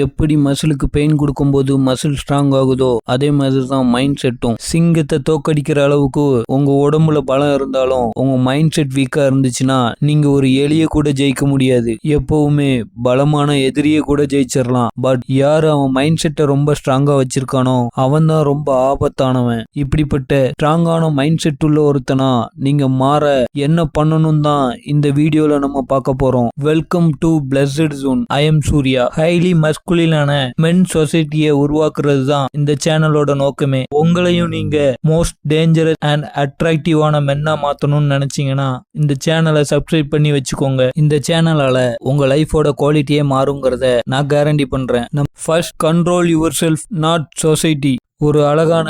எப்படி மசிலுக்கு பெயின் கொடுக்கும்போது muscle strong ஆகுதோ அதே மாதிரி தான் மைண்ட் செட்டும். சிங்கத்தை தோக்கடிக்கிற அளவுக்கு உங்க உடம்புல பலம் இருந்தாலும் உங்க மைண்ட் செட் வீக்கா இருந்துச்சுன்னா நீங்க ஒரு எலிய கூட ஜெயிக்க முடியாது. எப்பவுமே பலமான எதிரிய கூட ஜெயிச்சிடலாம். பட் யாரு அவன் மைண்ட் செட்டை ரொம்ப ஸ்ட்ராங்கா வச்சிருக்கானோ அவன் தான் ரொம்ப ஆபத்தானவன். இப்படிப்பட்ட ஸ்ட்ராங்கான மைண்ட் செட் உள்ள ஒருத்தனா நீங்க மாற என்ன பண்ணணும் தான் இந்த வீடியோல நம்ம பார்க்க போறோம். Welcome to blessed zone. I am Surya. Highly மஸ்குலினான மென் சொசைட்டியை உருவாக்குறது தான் இந்த சேனலோட நோக்கமே. உங்களையும் நீங்க மோஸ்ட் டேஞ்சரஸ் அண்ட் அட்ராக்டிவான மென்னா மாத்தணும்னு நினைச்சீங்கன்னா இந்த சேனலை சப்ஸ்கிரைப் பண்ணி வச்சுக்கோங்க. இந்த சேனலால உங்க லைஃபோட குவாலிட்டியே மாறுங்கிறத நான் கேரண்டி பண்றேன். First control your self not society. ஒரு அழகான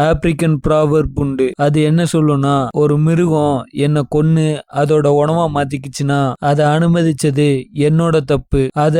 ஆப்பிரிக்கன் ப்ராவர்ப் உண்டு. அது என்ன சொல்லும்னா, ஒரு மிருகம் என்ன கொன்னு அதோட உணவா மாத்திக்கிச்சுன்னா அதை அனுமதிச்சது என்னோட தப்பு. அத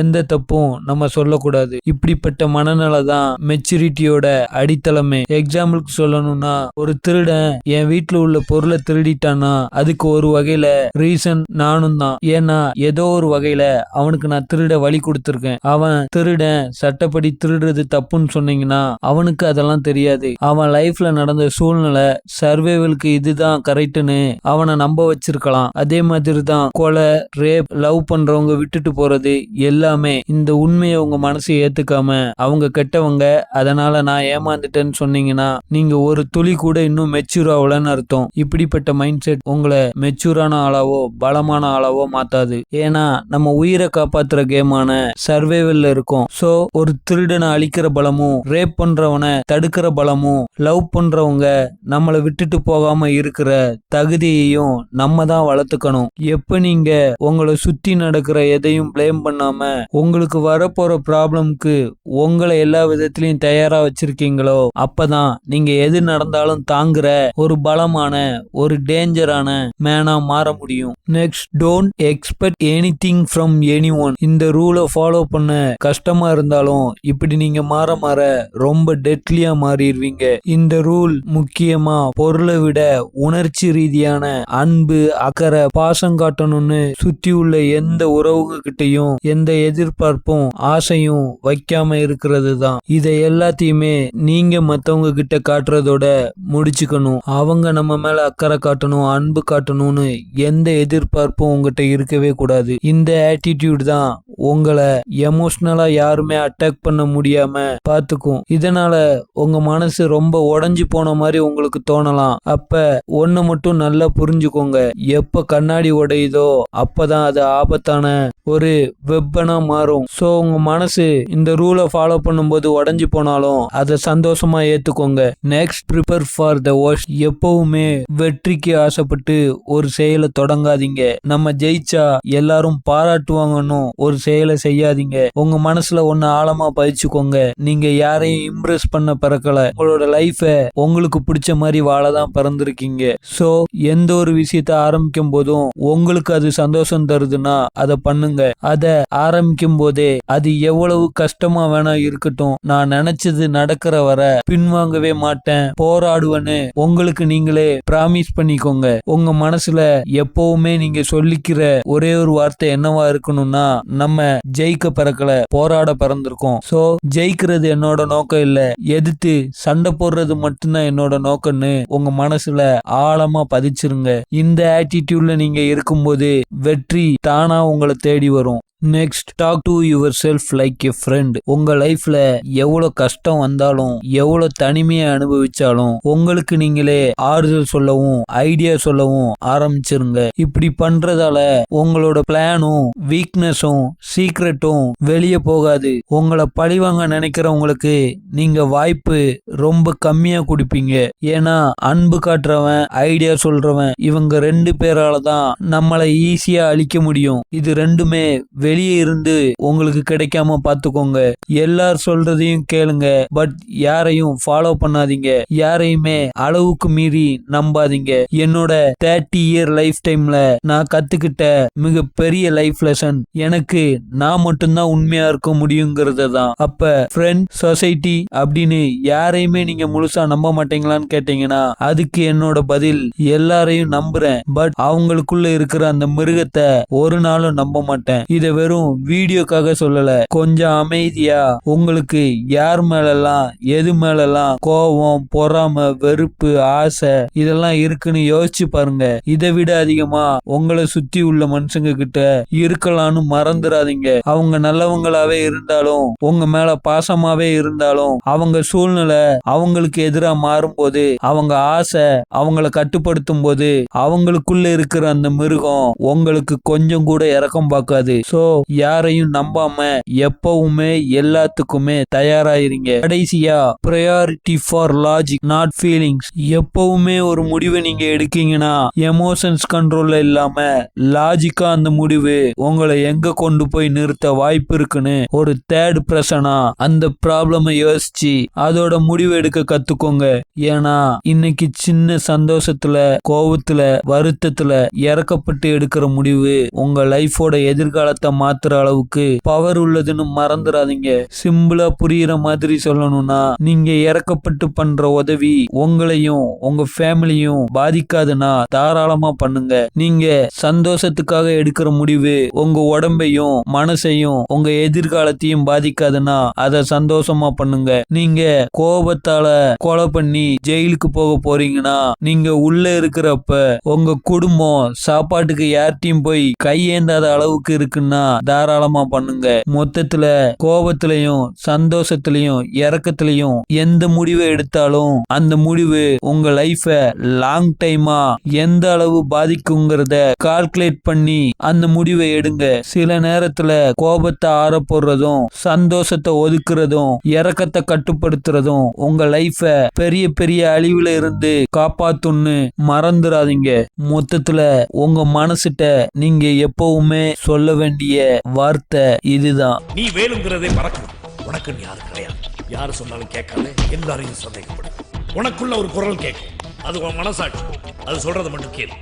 எந்த தப்பும் நம்ம சொல்லக்கூடாது. இப்படிப்பட்ட மனநிலை தான் மெச்சூரிட்டியோட அடித்தளமே. எக்ஸாம்பிளுக்கு சொல்லணும்னா, ஒரு திருடன் என் வீட்டுல உள்ள பொருளை திருடிட்டான்னா அதுக்கு ஒரு வகையில ரீசன் நானும் தான். ஏன்னா ஏதோ ஒரு வகையில அவனுக்கு நான் திருட வழி கொடுத்துருக்கேன். அவன் திருடன் சட்டப்படி திருடுறது தப்புன்னு சொன்னீங்கன்னா அவனுக்கு அதெல்லாம் தெரியாது. அவன் லைஃப்ல நடந்த சூழ்நிலை சர்வைவலுக்கு இதுதான் கரெக்ட்னு அவனை நம்ப வச்சிருக்கலாம். அதே மாதிரி தான் கொலை, ரேப், லவ் பண்றவங்க விட்டுட்டு போறது எல்லாமே. இந்த உண்மையை உங்க மனசு ஏத்துக்காம அவங்க கெட்டவங்க அதனால நான் ஏமாந்துட்டேன்னு சொன்னீங்கன்னா நீங்க ஒரு துளி கூட இன்னும் மெச்சூர் ஆகலன்னு அர்த்தம். இப்படிப்பட்ட மைண்ட் செட் உங்களை மெச்சூரான ஆளாவோ பலமான ஆளாவோ மாத்தாது. ஏன்னா நம்ம உயிரை காப்பாத்துற கேமான சர்வைவல்ல இருக்கும். சோ ஒரு திருடனை அழிக்கிற பலமும், ரேப் பண்றவனை தடுக்கிற பலமும், லவ் பண்றவங்க நம்மளை விட்டுட்டு போகாம இருக்கிற தகுதியையும் நம்ம தான் வளர்த்துக்கணும். எப்ப நீங்க உங்களை சுத்தி நடக்கிற எதையும் பிளேம் பண்ணாம உங்களுக்கு வரப்போற ப்ராப்ளம்க்கு உங்களை எல்லா விதத்திலையும் தயாரா வச்சிருக்கீங்களோ அப்பதான் நீங்க எது நடந்தாலும் தாங்குற ஒரு பலமான ஒரு டேஞ்சரான மேனா மாற முடியும். Next, don't expect anything from anyone. இந்த ரூலை ஃபாலோ பண்ண கஷ்டமா இருந்தாலும் இப்படி நீங்க மாற மாற ரொம்ப டெட்லியா மாறிடுவீங்க. இந்த ரூல் முக்கியமா பொருளை விட உணர்ச்சி ரீதியான அன்பு, அக்கறை, பாசம் காட்டணும்னு சுத்தி உள்ள எந்த உறவுகிட்டையும் எந்த எதிர்பார்ப்பும் ஆசையும் வைக்காம இருக்கிறது தான். இதை எல்லாத்தையுமே நீங்க மத்தவங்க கிட்ட காட்டுறதோட முடிச்சுக்கணும். அவங்க நம்ம மேல அக்கறை காட்டணும், அன்பு காட்டணும்னு எந்த எதிர்பார்ப்பும் உங்ககிட்ட இருக்கவே கூடாது. இந்த ஆட்டிடியூட் தான் உங்களை எமோஷனலா யாருமே அட்டாக் பண்ண முடியாம பாத்துக்கும். இதனால உங்க மனசு ரொம்ப உடைஞ்சு போன மாதிரி உங்களுக்கு தோணலாம். அப்ப ஒண்ணு மட்டும் நல்லா புரிஞ்சுக்கோங்க, எப்ப கண்ணாடி உடையுதோ அப்பதான் அது ஆபத்தான ஒரு வெப்பனா மாறும். சோ உங்க மனசு இந்த ரூலை ஃபாலோ பண்ணும்போது உடைஞ்சு போனாலும் அதை சந்தோஷமா ஏத்துக்கோங்க. Next, prepare for the worst. எப்பவுமே வெற்றிக்கு ஆசைப்பட்டு ஒரு செயலை தொடங்காதீங்க. நம்ம ஜெயிச்சா எல்லாரும் பாராட்டுவாங்கன்னு ஒரு செயலை செய்யாதீங்க. உங்க மனசுல ஒன்னு ஆழமா பதிச்சுக்கோங்க, நீங்க யாரையும் இம்ப்ரெஸ் பண்ண பிறக்கல. உங்களோட லைஃப உங்களுக்கு பிடிச்ச மாதிரி வாழதான் பிறந்திருக்கீங்க. சோ எந்த ஒரு விஷயத்த ஆரம்பிக்கும் போதும் உங்களுக்கு அது சந்தோஷம் தருதுன்னா அதை பண்ணுங்க. அதை ஆரம்பிக்கும் போதே அது எவ்வளவு கஷ்டமா வேணா இருக்கட்டும், நான் நினைச்சது நடக்கிற வர பின்வாங்கவே மாட்டேன், போராடுவேன்னு உங்களுக்கு நீங்களே பிராமிஸ் பண்ணிக்கோங்க. உங்க மனசுல எப்பவுமே நீங்க சொல்லிக்கிற ஒரே ஒரு வார்த்தை என்னவா இருக்கணும்னா, நம்ம ஜெயிக்க பிறக்கல, போராட பிறந்திருக்கோம். சோ ஜெயிக்கிறது என்னோட நோக்கம் இல்ல, எதிர்த்து சண்டை போடுறது மட்டும்தான் என்னோட நோக்கம்னு உங்க மனசுல ஆழமா பதிச்சிருங்க. இந்த ஆட்டிடியூட்ல நீங்க இருக்கும்போது வெற்றி தானா உங்களை தேடி வரும். Next, talk to yourself like a friend. உங்க லைஃப்ல எவ்வளவு கஷ்டம் வந்தாலும் எவ்வளவு தனிமையை அனுபவிச்சாலும் உங்களுக்கு நீங்களே ஆறுதல் சொல்லவும் ஐடியா சொல்லவும் ஆரம்பிச்சிருங்க. இப்படி பண்றதால உங்களோட பிளானும் வீக்னஸும் சீக்ரெட்டும் வெளியே போகாது. உங்களை பழிவாங்க நினைக்கிறவங்களுக்கு நீங்க வாய்ப்பு ரொம்ப கம்மியா கொடுப்பீங்க. ஏன்னா அன்பு காட்டுறவன், ஐடியா சொல்றவன், இவங்க ரெண்டு பேரால தான் நம்மளை ஈஸியா அழிக்க முடியும். இது ரெண்டுமே வெளியே இருந்து உங்களுக்கு கிடைக்காம பாத்துக்கோங்க. எல்லார் சொல்றதையும் கேளுங்க, பட் யாரையும் ஃபாலோ பண்ணாதீங்க. யாரையுமே அளவுக்கு மீறி நம்பாதீங்க. என்னோட 30 இயர் லைஃப் டைம்ல நான் கத்துக்கிட்ட மிகப்பெரிய லைஃப் லெசன், எனக்கு நான் மட்டும்தான் உண்மையா இருக்க முடியுங்கிறது தான். அப்ப ஃப்ரெண்ட், சொசைட்டி அப்படின்னு யாரையுமே நீங்க முழுசா நம்ப மாட்டீங்களான்னு கேட்டீங்கன்னா அதுக்கு என்னோட பதில், எல்லாரையும் நம்புறேன், பட் அவங்களுக்குள்ள இருக்கிற அந்த மிருகத்தை ஒரு நாளும் நம்ப மாட்டேன். இதை வெறும் வீடியோக்காக சொல்லல. கொஞ்சம் அமைதியா உங்களுக்கு யார் மேலெல்லாம் எது மேலெல்லாம் கோபம், பொறாமை, வெறுப்பு, ஆசை இதெல்லாம் இருக்குன்னு யோசிச்சு பாருங்க. இதை விட அதிகமா உங்களை சுத்தி உள்ள மனுஷங்க கிட்ட இருக்கலாம்னு மறந்துடாதீங்க. அவங்க நல்லவங்களாவே இருந்தாலும், உங்க மேல பாசமாவே இருந்தாலும், அவங்க சூழ்நிலை அவங்களுக்கு எதிரா மாறும்போது, அவங்க ஆசை அவங்கள கட்டுப்படுத்தும் போது, அவங்களுக்குள்ள இருக்கிற அந்த மிருகம் உங்களுக்கு கொஞ்சம் கூட இரக்கம் பார்க்காது. சோ யாரையும் நம்பாம எப்பவுமே எல்லாத்துக்குமே தயாராயிருங்க. கடைசியா, priority for logic not feelings. எப்பவுமே ஒரு முடிவை நீங்க எடுக்கீங்கன்னா எமோஷன்ஸ் கண்ட்ரோல்ல இல்லாம லாஜிக்கா அந்த முடிவு உங்களை எங்க கொண்டு போய் நிறுத்த வாய்ப்பு இருக்குன்னு ஒரு தேர்ட் பர்சனா அந்த ப்ராப்ளமை யோசிச்சு அதோட முடிவு எடுக்க கத்துக்கோங்க. ஏன்னா இன்னைக்கு சின்ன சந்தோஷத்துல, கோபத்துல, வருத்தத்துல இறக்கப்பட்டு எடுக்கிற முடிவு உங்க லைஃபோட எதிர்காலத்தை மாத்துற அளவுக்கு பவர் உள்ளதுன்னு மறந்துடாதீங்க. சிம்பிளா புரியுற மாதிரி சொல்லணும்னா, நீங்க இறக்கப்பட்டு பண்ற உதவி உங்களையும் உங்க ஃபேமிலியும் பாதிக்காதுன்னா தாராளமா பண்ணுங்க. நீங்க சந்தோஷத்துக்காக எடுக்கிற முடிவு உங்க உடம்பையும் மனசையும் உங்க எதிர்காலத்தையும் பாதிக்காதுன்னா அதை சந்தோஷமா பண்ணுங்க. நீங்க கோபத்தால கொலை பண்ணி ஜெயிலுக்கு போக போறீங்கன்னா, நீங்க உள்ள இருக்கிறப்ப உங்க குடும்பம் சாப்பாட்டுக்கு யார்ட்டையும் போய் கையேந்தாத அளவுக்கு இருக்குன்னா தாராளமா பண்ணுங்க. மொத்தத்துல கோபத்திலையும் சந்தோஷத்திலையும் இறக்கத்திலையும் எந்த முடிவை எடுத்தாலும் அந்த முடிவு உங்க லைஃப லாங் டைமா எந்த அளவு பாதிக்குங்கிறத கால்குலேட் பண்ணி அந்த முடிவை எடுங்க. சில நேரத்துல கோபத்தை ஆற போடுறதும், சந்தோஷத்தை ஒதுக்குறதும், இறக்கத்தை கட்டுப்படுத்துறதும் உங்க லைஃப பெரிய பெரிய அழிவுல இருந்து காப்பாத்துன்னு மறந்துடாதீங்க. மொத்தத்துல உங்க மனசுட்ட நீங்க எப்பவுமே சொல்ல வேண்டிய வார்த்தை இதுதான். நீ வேணுங்கிறதே மறக்கணும். உனக்கு யாரும் கிடையாது. யாரு சொன்னாலும் கேட்காத, எல்லாரையும் சந்தேகப்படு. உனக்குள்ள ஒரு குரல் கேட்கும். அது உன் மனசாட்சி. அது சொல்றதை மட்டும் கேளு.